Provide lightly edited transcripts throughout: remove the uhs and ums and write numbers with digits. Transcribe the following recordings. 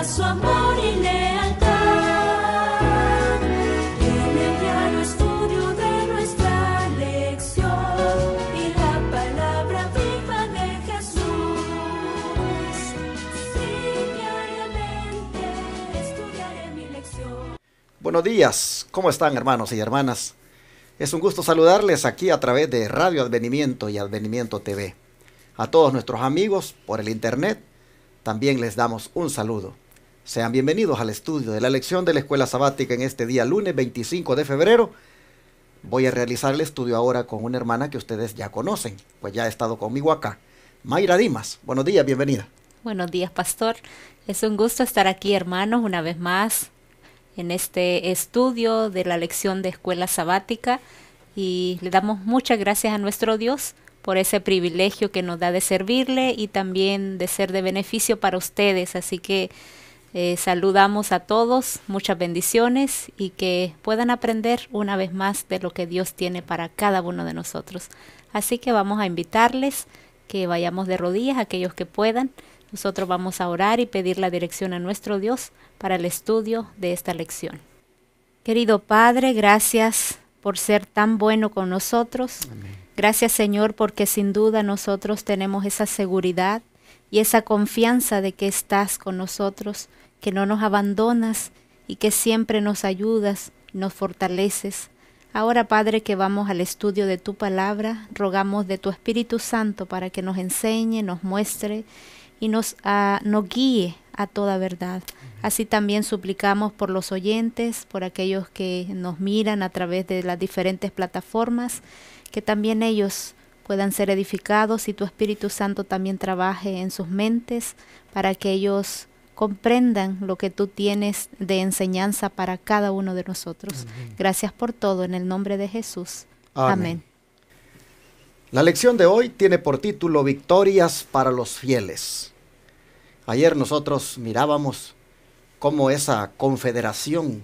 muestra su amor y lealtad. En el diario estudio de nuestra lección y la palabra viva de Jesús. Sí, diariamente estudiaré mi lección. Buenos días, ¿cómo están, hermanos y hermanas? Es un gusto saludarles aquí a través de Radio Advenimiento y Advenimiento TV. A todos nuestros amigos por el internet, también les damos un saludo. Sean bienvenidos al estudio de la lección de la Escuela Sabática en este día lunes 25 de febrero. Voy a realizar el estudio ahora con una hermana que ustedes ya conocen, pues ya ha estado conmigo acá. Mayra Dimas, buenos días, bienvenida. Buenos días, pastor. Es un gusto estar aquí, hermanos, una vez más en este estudio de la lección de Escuela Sabática, y le damos muchas gracias a nuestro Dios por ese privilegio que nos da de servirle y también de ser de beneficio para ustedes. Así que saludamos a todos, muchas bendiciones y que puedan aprender una vez más de lo que Dios tiene para cada uno de nosotros. Así que vamos a invitarles que vayamos de rodillas, aquellos que puedan. Nosotros vamos a orar y pedir la dirección a nuestro Dios para el estudio de esta lección. Querido Padre, gracias por ser tan bueno con nosotros. Amén. Gracias, Señor, porque sin duda nosotros tenemos esa seguridad y esa confianza de que estás con nosotros, que no nos abandonas y que siempre nos ayudas, nos fortaleces. Ahora, Padre, que vamos al estudio de tu palabra, rogamos de tu Espíritu Santo para que nos enseñe, nos muestre y nos guíe a toda verdad. Así también suplicamos por los oyentes, por aquellos que nos miran a través de las diferentes plataformas, que también ellos puedan ser edificados y tu Espíritu Santo también trabaje en sus mentes para que ellos comprendan lo que tú tienes de enseñanza para cada uno de nosotros. Amén. Gracias por todo, en el nombre de Jesús. Amén. Amén. La lección de hoy tiene por título Victorias para los fieles. Ayer nosotros mirábamos cómo esa confederación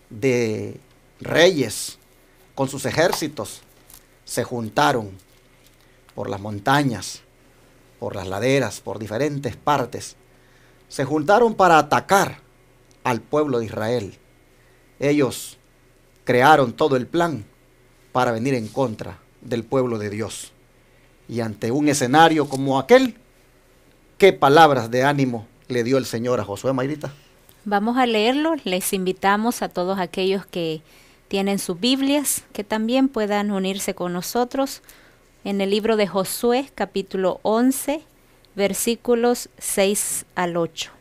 de reyes con sus ejércitos se juntaron por las montañas, por las laderas, por diferentes partes. Se juntaron para atacar al pueblo de Israel. Ellos crearon todo el plan para venir en contra del pueblo de Dios. Y ante un escenario como aquel, ¿qué palabras de ánimo le dio el Señor a Josué, Mayrita? Vamos a leerlo. Les invitamos a todos aquellos que tienen sus Biblias, que también puedan unirse con nosotros en el libro de Josué, capítulo 11, versículos 6 al 8.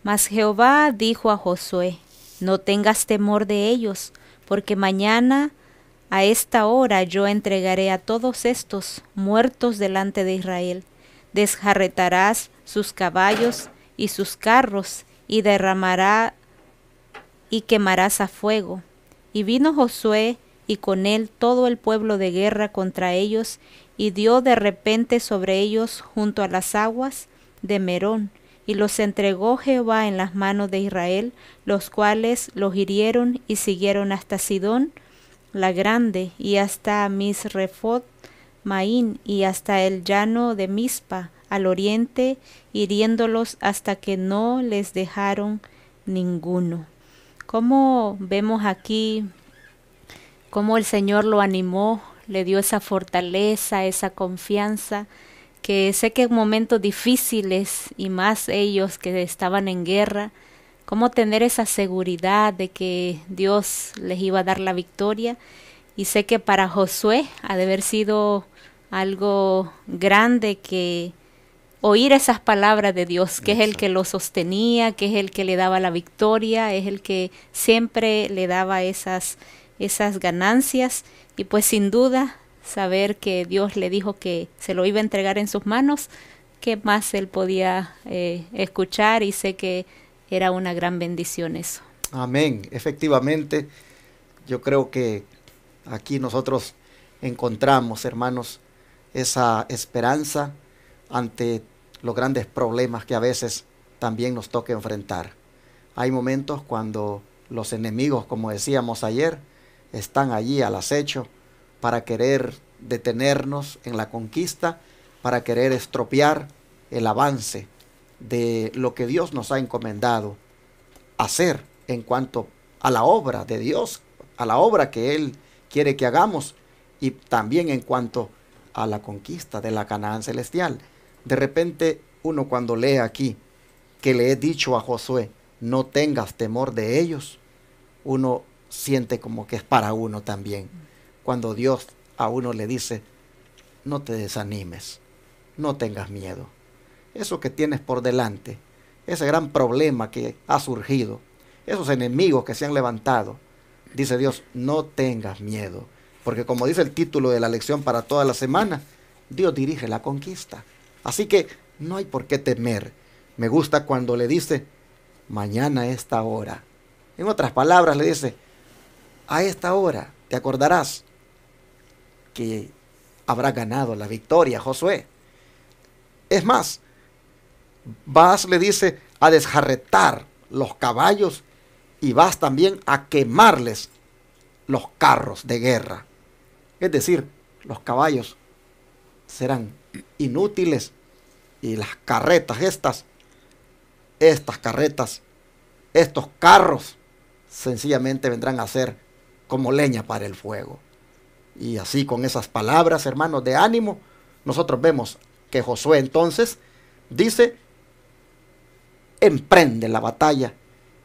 Mas Jehová dijo a Josué: no tengas temor de ellos, porque mañana a esta hora yo entregaré a todos estos muertos delante de Israel. Desjarretarás sus caballos y sus carros, y derramará y quemarás a fuego. Y vino Josué y con él todo el pueblo de guerra contra ellos, y dio de repente sobre ellos junto a las aguas de Merón, y los entregó Jehová en las manos de Israel, los cuales los hirieron y siguieron hasta Sidón la grande, y hasta Misrefot Maín, y hasta el llano de Mizpa al oriente, hiriéndolos hasta que no les dejaron ninguno. Como vemos aquí, cómo el Señor lo animó, le dio esa fortaleza, esa confianza, que sé que en momentos difíciles, y más ellos que estaban en guerra, cómo tener esa seguridad de que Dios les iba a dar la victoria. Y sé que para Josué ha de haber sido algo grande que oír esas palabras de Dios, que es el que lo sostenía, que es el que le daba la victoria, es el que siempre le daba esas ganancias. Y pues sin duda saber que Dios le dijo que se lo iba a entregar en sus manos, ¿qué más él podía escuchar? Y sé que era una gran bendición eso. Amén. Efectivamente, yo creo que aquí nosotros encontramos, hermanos, esa esperanza ante los grandes problemas que a veces también nos toca enfrentar. Hay momentos cuando los enemigos, como decíamos ayer, están allí al acecho para querer detenernos en la conquista, para querer estropear el avance de lo que Dios nos ha encomendado hacer en cuanto a la obra de Dios, a la obra que Él quiere que hagamos, y también en cuanto a la conquista de la Canaán celestial. De repente uno, cuando lee aquí que le he dicho a Josué, no tengas temor de ellos, uno siente como que es para uno también. Cuando Dios a uno le dice, no te desanimes, no tengas miedo. Eso que tienes por delante, ese gran problema que ha surgido, esos enemigos que se han levantado, dice Dios, no tengas miedo. Porque como dice el título de la lección para toda la semana, Dios dirige la conquista. Así que no hay por qué temer. Me gusta cuando le dice, mañana a esta hora. En otras palabras le dice, a esta hora te acordarás que habrás ganado la victoria, Josué. Es más, vas, le dice, a desjarretar los caballos y vas también a quemarles los carros de guerra. Es decir, los caballos serán inútiles y las carretas estas carretas, estos carros, sencillamente vendrán a ser como leña para el fuego. Y así, con esas palabras, hermanos, de ánimo, nosotros vemos que Josué entonces dice, emprende la batalla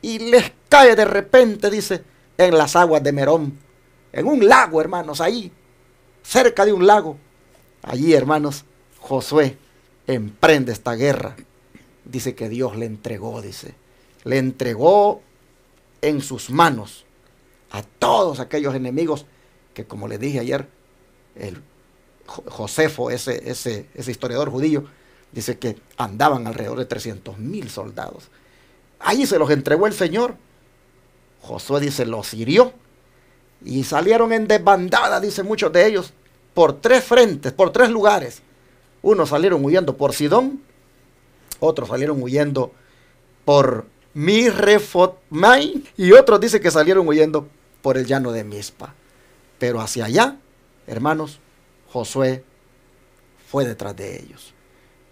y les cae de repente, dice, en las aguas de Merón, en un lago, hermanos, ahí, cerca de un lago. Allí, hermanos, Josué emprende esta guerra. Dice que Dios le entregó, le entregó en sus manos a todos aquellos enemigos que, como le dije ayer, el Josefo, ese historiador judío, dice que andaban alrededor de 300,000 soldados. Allí se los entregó el Señor. Josué, dice, los hirió y salieron en desbandada, dice, muchos de ellos, por 3 frentes, por 3 lugares. Unos salieron huyendo por Sidón, otros salieron huyendo por Mirrefotmai y otros dice que salieron huyendo por el llano de Mizpa. Pero hacia allá, hermanos, Josué fue detrás de ellos.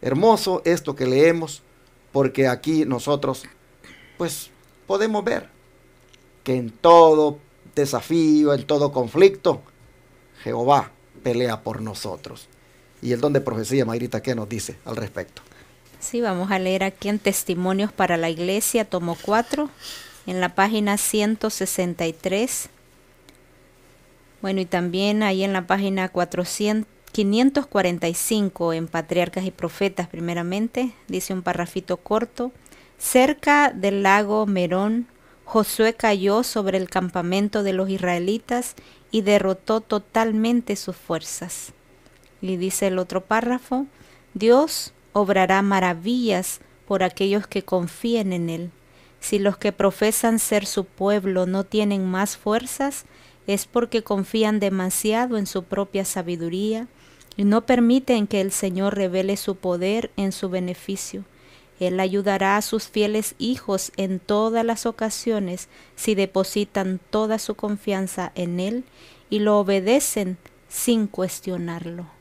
Hermoso esto que leemos, porque aquí nosotros pues podemos ver que en todo desafío, en todo conflicto, Jehová pelea por nosotros. Y el don de profecía, Mayrita, ¿qué nos dice al respecto? Sí, vamos a leer aquí en Testimonios para la Iglesia, tomo 4, en la página 163. Bueno, y también ahí en la página 545, en Patriarcas y Profetas, primeramente, dice un parrafito corto. Cerca del lago Merón, Josué cayó sobre el campamento de los israelitas y derrotó totalmente sus fuerzas. Y dice el otro párrafo, Dios obrará maravillas por aquellos que confíen en Él. Si los que profesan ser su pueblo no tienen más fuerzas, es porque confían demasiado en su propia sabiduría y no permiten que el Señor revele su poder en su beneficio. Él ayudará a sus fieles hijos en todas las ocasiones si depositan toda su confianza en Él y lo obedecen sin cuestionarlo.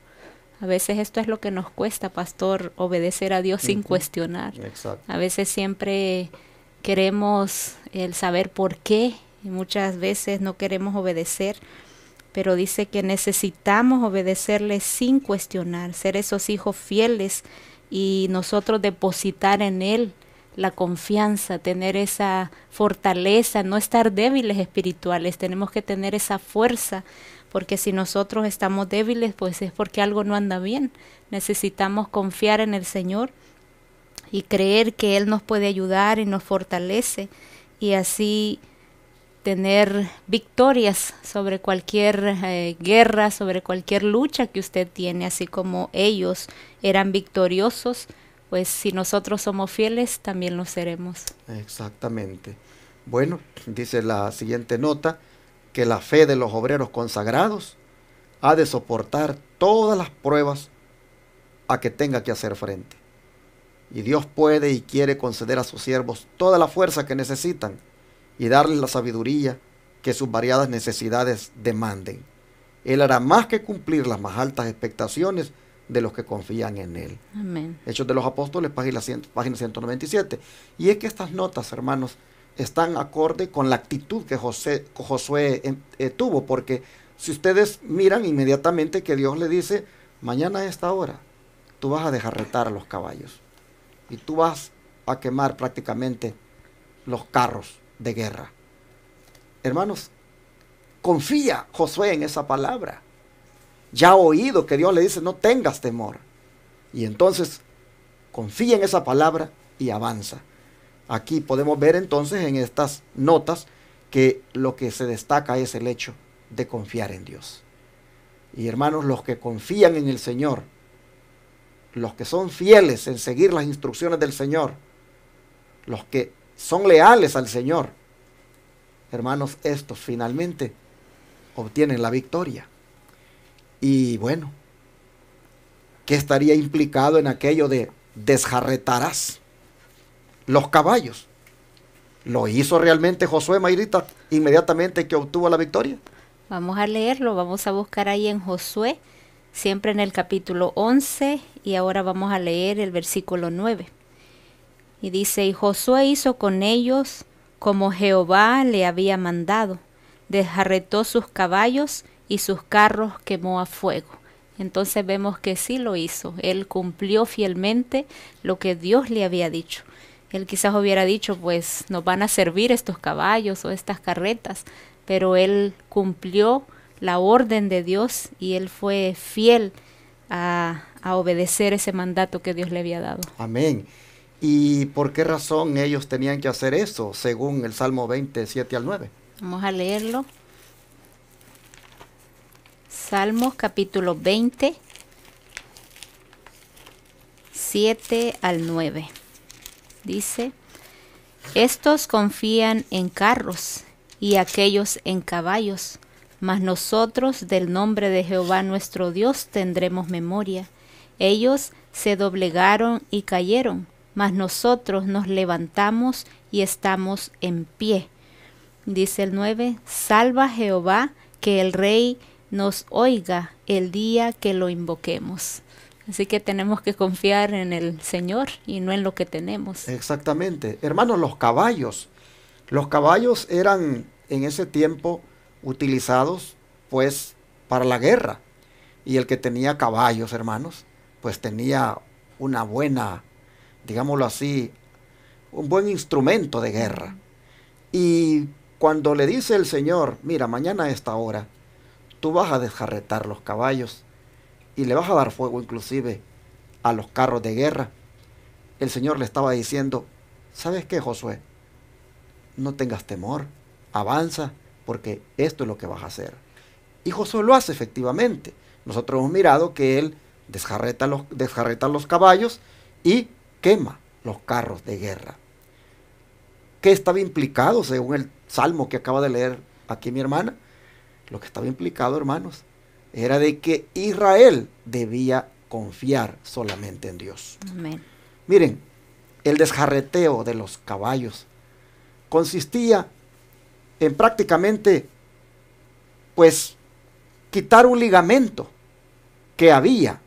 A veces esto es lo que nos cuesta, pastor, obedecer a Dios sin cuestionar. Exacto. A veces siempre queremos el saber por qué y muchas veces no queremos obedecer, pero dice que necesitamos obedecerle sin cuestionar, ser esos hijos fieles y nosotros depositar en Él la confianza, tener esa fortaleza, no estar débiles espirituales, tenemos que tener esa fuerza, porque si nosotros estamos débiles, pues es porque algo no anda bien. Necesitamos confiar en el Señor y creer que Él nos puede ayudar y nos fortalece, y así tener victorias sobre cualquier guerra, sobre cualquier lucha que usted tiene, así como ellos eran victoriosos, pues si nosotros somos fieles, también lo seremos. Exactamente. Bueno, dice la siguiente nota, que la fe de los obreros consagrados ha de soportar todas las pruebas a que tenga que hacer frente. Y Dios puede y quiere conceder a sus siervos toda la fuerza que necesitan y darles la sabiduría que sus variadas necesidades demanden. Él hará más que cumplir las más altas expectaciones de los que confían en Él. Amén. Hechos de los Apóstoles, página 197. Y es que estas notas, hermanos, están acorde con la actitud que Josué tuvo, porque si ustedes miran inmediatamente que Dios le dice, mañana a esta hora, tú vas a desjarretar a los caballos y tú vas a quemar prácticamente los carros de guerra. Hermanos, confía Josué en esa palabra. Ya ha oído que Dios le dice, no tengas temor. Y entonces, confía en esa palabra y avanza. Aquí podemos ver entonces en estas notas que lo que se destaca es el hecho de confiar en Dios. Y hermanos, los que confían en el Señor, los que son fieles en seguir las instrucciones del Señor, los que son leales al Señor, hermanos, estos finalmente obtienen la victoria. Y bueno, ¿qué estaría implicado en aquello de desjarretarás los caballos? ¿Lo hizo realmente Josué, Mayrita, inmediatamente que obtuvo la victoria? Vamos a leerlo, vamos a buscar ahí en Josué, siempre en el capítulo 11, y ahora vamos a leer el versículo 9. Y dice, y Josué hizo con ellos como Jehová le había mandado, desjarretó sus caballos y sus carros quemó a fuego. Entonces vemos que sí lo hizo, él cumplió fielmente lo que Dios le había dicho. Él quizás hubiera dicho, pues nos van a servir estos caballos o estas carretas, pero él cumplió la orden de Dios y él fue fiel a obedecer ese mandato que Dios le había dado. Amén. ¿Y por qué razón ellos tenían que hacer eso, según el Salmo 27 al 9? Vamos a leerlo. Salmos capítulo 20, 7 al 9. Dice, estos confían en carros y aquellos en caballos, mas nosotros del nombre de Jehová nuestro Dios tendremos memoria. Ellos se doblegaron y cayeron, mas nosotros nos levantamos y estamos en pie. Dice el 9, salva Jehová, que el Rey nos oiga el día que lo invoquemos. Así que tenemos que confiar en el Señor y no en lo que tenemos. Exactamente. Hermanos, los caballos eran en ese tiempo utilizados pues para la guerra. Y el que tenía caballos, hermanos, pues tenía una buena, digámoslo así, un buen instrumento de guerra. Y cuando le dice el Señor, mira, mañana a esta hora, tú vas a desjarretar los caballos y le vas a dar fuego inclusive a los carros de guerra, el Señor le estaba diciendo, ¿sabes qué, Josué? No tengas temor, avanza, porque esto es lo que vas a hacer. Y Josué lo hace efectivamente. Nosotros hemos mirado que él desjarreta los caballos y quema los carros de guerra. ¿Qué estaba implicado según el salmo que acaba de leer aquí mi hermana? Lo que estaba implicado, hermanos, era de que Israel debía confiar solamente en Dios. Amén. Miren, el desjarreteo de los caballos consistía en prácticamente, pues, quitar un ligamento que había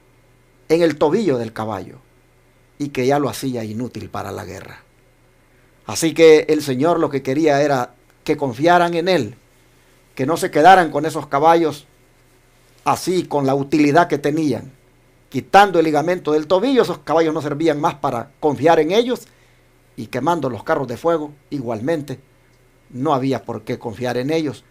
en el tobillo del caballo y que ya lo hacía inútil para la guerra. Así que el Señor lo que quería era que confiaran en Él, que no se quedaran con esos caballos así, con la utilidad que tenían. Quitando el ligamento del tobillo, esos caballos no servían más para confiar en ellos, y quemando los carros de fuego, igualmente, no había por qué confiar en ellos.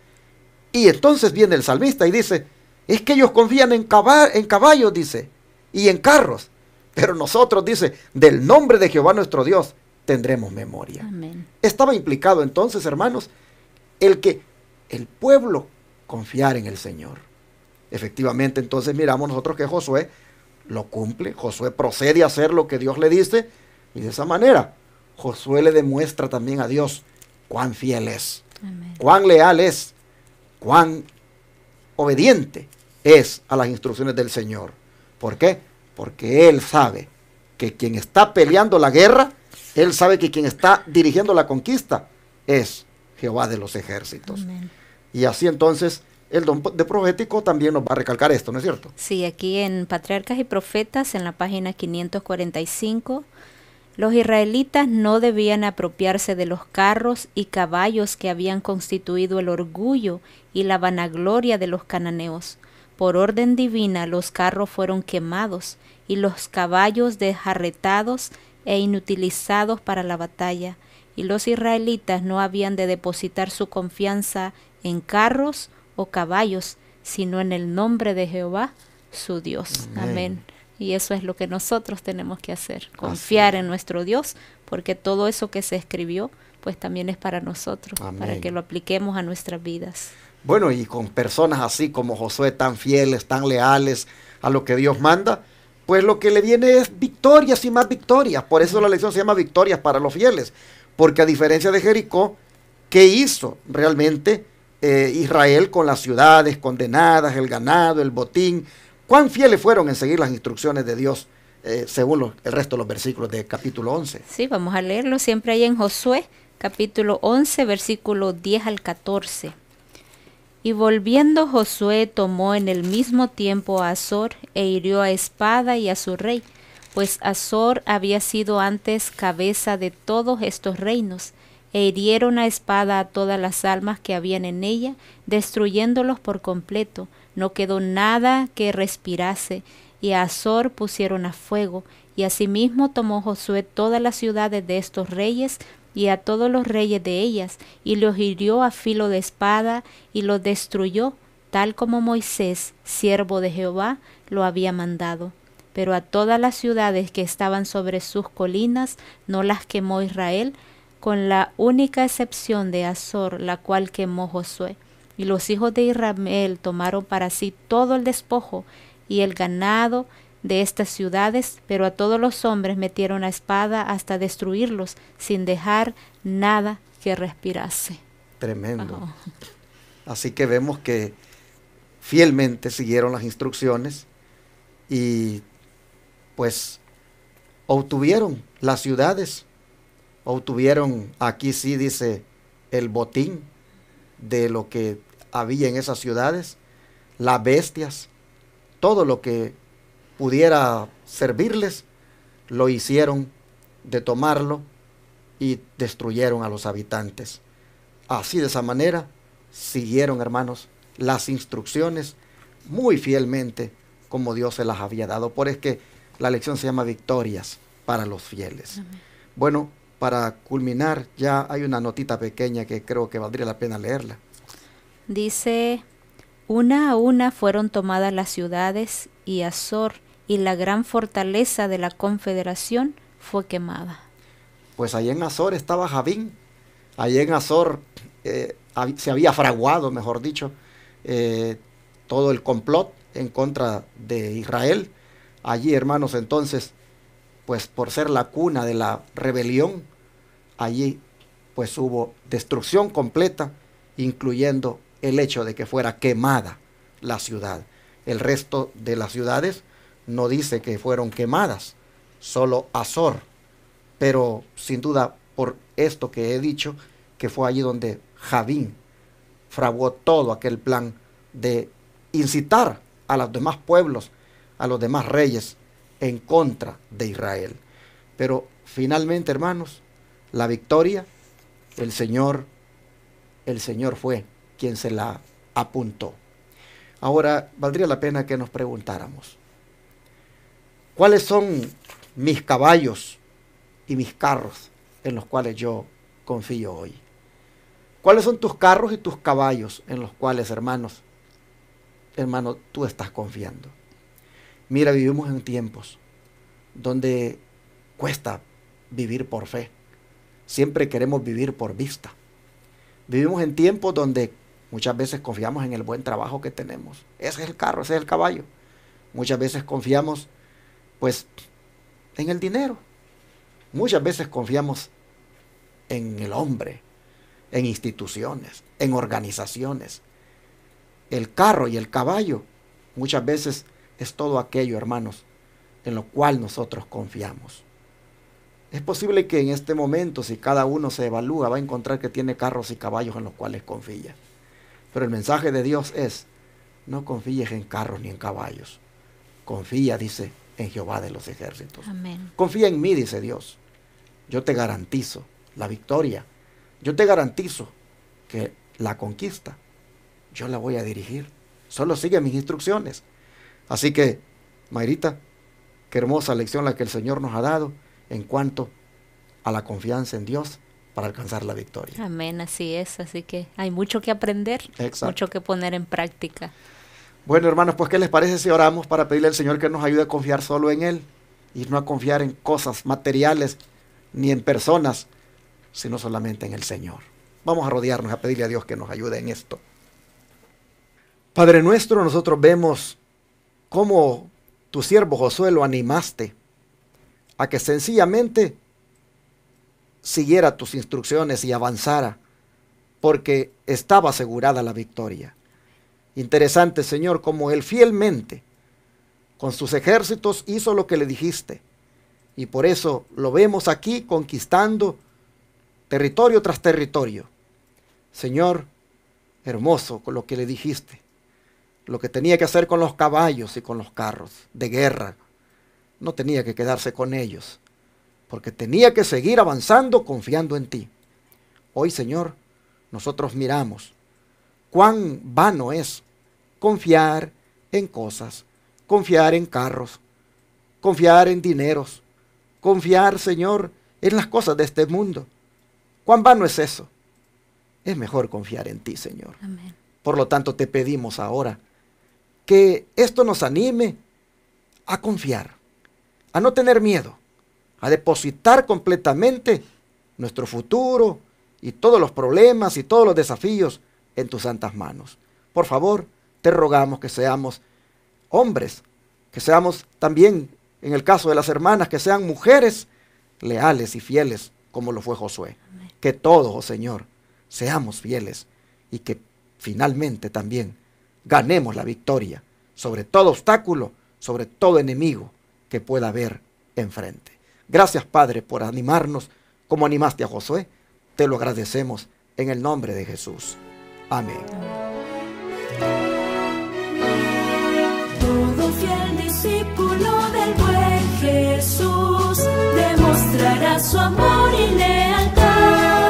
Y entonces viene el salmista y dice, es que ellos confían en caballos, dice, y en carros, pero nosotros, dice, del nombre de Jehová nuestro Dios, tendremos memoria. Amén. Estaba implicado entonces, hermanos, el que el pueblo confiara en el Señor. Efectivamente, entonces miramos nosotros que Josué lo cumple. Josué procede a hacer lo que Dios le dice, y de esa manera Josué le demuestra también a Dios cuán fiel es, Amén. cuán leal es, cuán obediente es a las instrucciones del Señor. ¿Por qué? Porque él sabe que quien está peleando la guerra, él sabe que quien está dirigiendo la conquista es Jehová de los ejércitos. Amén. Y así entonces el don de profético también nos va a recalcar esto, ¿no es cierto? Sí, aquí en Patriarcas y Profetas, en la página 545, los israelitas no debían apropiarse de los carros y caballos que habían constituido el orgullo y la vanagloria de los cananeos. Por orden divina, los carros fueron quemados y los caballos desjarretados e inutilizados para la batalla, y los israelitas no habían de depositar su confianza en carros o caballos, sino en el nombre de Jehová, su Dios. Amén. Amén. Y eso es lo que nosotros tenemos que hacer, confiar en nuestro Dios, porque todo eso que se escribió, pues también es para nosotros, Amén. para que lo apliquemos a nuestras vidas. Bueno, y con personas así como Josué, tan fieles, tan leales a lo que Dios manda, pues lo que le viene es victorias y más victorias. Por eso la lección se llama Victorias para los fieles, porque a diferencia de Jericó, ¿qué hizo realmente Israel con las ciudades condenadas, el ganado, el botín? ¿Cuán fieles fueron en seguir las instrucciones de Dios según el resto de los versículos del capítulo 11? Sí, vamos a leerlo siempre ahí en Josué, capítulo 11, versículo 10 al 14. Y volviendo Josué tomó en el mismo tiempo a Azor e hirió a espada y a su rey, pues Azor había sido antes cabeza de todos estos reinos, e hirieron a espada a todas las almas que habían en ella, destruyéndolos por completo. No quedó nada que respirase, y a Azor pusieron a fuego, y asimismo tomó Josué todas las ciudades de estos reyes, y a todos los reyes de ellas, y los hirió a filo de espada, y los destruyó, tal como Moisés, siervo de Jehová, lo había mandado. Pero a todas las ciudades que estaban sobre sus colinas no las quemó Israel, con la única excepción de Azor, la cual quemó Josué. Y los hijos de Israel tomaron para sí todo el despojo y el ganado de estas ciudades, pero a todos los hombres metieron a espada hasta destruirlos, sin dejar nada que respirase. Tremendo. Oh. Así que vemos que fielmente siguieron las instrucciones y pues obtuvieron las ciudades, obtuvieron, aquí sí dice, el botín de lo que había en esas ciudades, las bestias, todo lo que pudiera servirles, lo hicieron de tomarlo y destruyeron a los habitantes. Así, de esa manera, siguieron, hermanos, las instrucciones muy fielmente como Dios se las había dado. Por eso es que la lección se llama Victorias para los fieles. Amén. Bueno, para culminar, ya hay una notita pequeña que creo que valdría la pena leerla. Dice, una a una fueron tomadas las ciudades, y Azor y la gran fortaleza de la confederación fue quemada. Pues allá en Azor estaba Javín, allá en Azor se había fraguado, mejor dicho, todo el complot en contra de Israel. Allí, hermanos, entonces, pues por ser la cuna de la rebelión, allí pues hubo destrucción completa, incluyendo el hecho de que fuera quemada la ciudad. El resto de las ciudades no dice que fueron quemadas, solo Azor, pero sin duda por esto que he dicho, que fue allí donde Javín fraguó todo aquel plan de incitar a los demás pueblos, a los demás reyes en contra de Israel. Pero finalmente, hermanos, la victoria, el Señor fue quien se la apuntó. Ahora, valdría la pena que nos preguntáramos, ¿cuáles son mis caballos y mis carros en los cuales yo confío hoy? ¿Cuáles son tus carros y tus caballos en los cuales, hermano, tú estás confiando? Mira, vivimos en tiempos donde cuesta vivir por fe. Siempre queremos vivir por vista. Vivimos en tiempos donde muchas veces confiamos en el buen trabajo que tenemos. Ese es el carro, ese es el caballo. Muchas veces confiamos, pues, en el dinero. Muchas veces confiamos en el hombre, en instituciones, en organizaciones. El carro y el caballo muchas veces es todo aquello, hermanos, en lo cual nosotros confiamos. Es posible que en este momento, si cada uno se evalúa, va a encontrar que tiene carros y caballos en los cuales confía. Pero el mensaje de Dios es, no confíes en carros ni en caballos. Confía, dice, en Jehová de los ejércitos. Amén. Confía en mí, dice Dios. Yo te garantizo la victoria. Yo te garantizo que la conquista, yo la voy a dirigir. Solo sigue mis instrucciones. Así que, Mayrita, qué hermosa lección la que el Señor nos ha dado en cuanto a la confianza en Dios para alcanzar la victoria. Amén, así es. Así que hay mucho que aprender, Exacto. mucho que poner en práctica. Bueno, hermanos, pues ¿qué les parece si oramos para pedirle al Señor que nos ayude a confiar solo en Él y no a confiar en cosas materiales ni en personas, sino solamente en el Señor? Vamos a rodearnos, a pedirle a Dios que nos ayude en esto. Padre nuestro, nosotros vemos cómo tu siervo Josué lo animaste a que sencillamente siguiera tus instrucciones y avanzara, porque estaba asegurada la victoria. Interesante, Señor, como él fielmente con sus ejércitos hizo lo que le dijiste, y por eso lo vemos aquí conquistando territorio tras territorio. Señor, hermoso con lo que le dijiste, lo que tenía que hacer con los caballos y con los carros de guerra, no tenía que quedarse con ellos, porque tenía que seguir avanzando confiando en ti. Hoy, Señor, nosotros miramos cuán vano es confiar en cosas, confiar en carros, confiar en dineros, confiar, Señor, en las cosas de este mundo. Cuán vano es eso. Es mejor confiar en ti, Señor. Amén. Por lo tanto, te pedimos ahora que esto nos anime a confiar, a no tener miedo, a depositar completamente nuestro futuro y todos los problemas y todos los desafíos en tus santas manos. Por favor, te rogamos que seamos hombres, que seamos también, en el caso de las hermanas, que sean mujeres leales y fieles como lo fue Josué. Amén. Que todos, oh Señor, seamos fieles y que finalmente también ganemos la victoria sobre todo obstáculo, sobre todo enemigo que pueda haber enfrente. Gracias, Padre, por animarnos como animaste a Josué. Te lo agradecemos en el nombre de Jesús. Amén. Todo fiel discípulo del buen Jesús demostrará su amor y lealtad.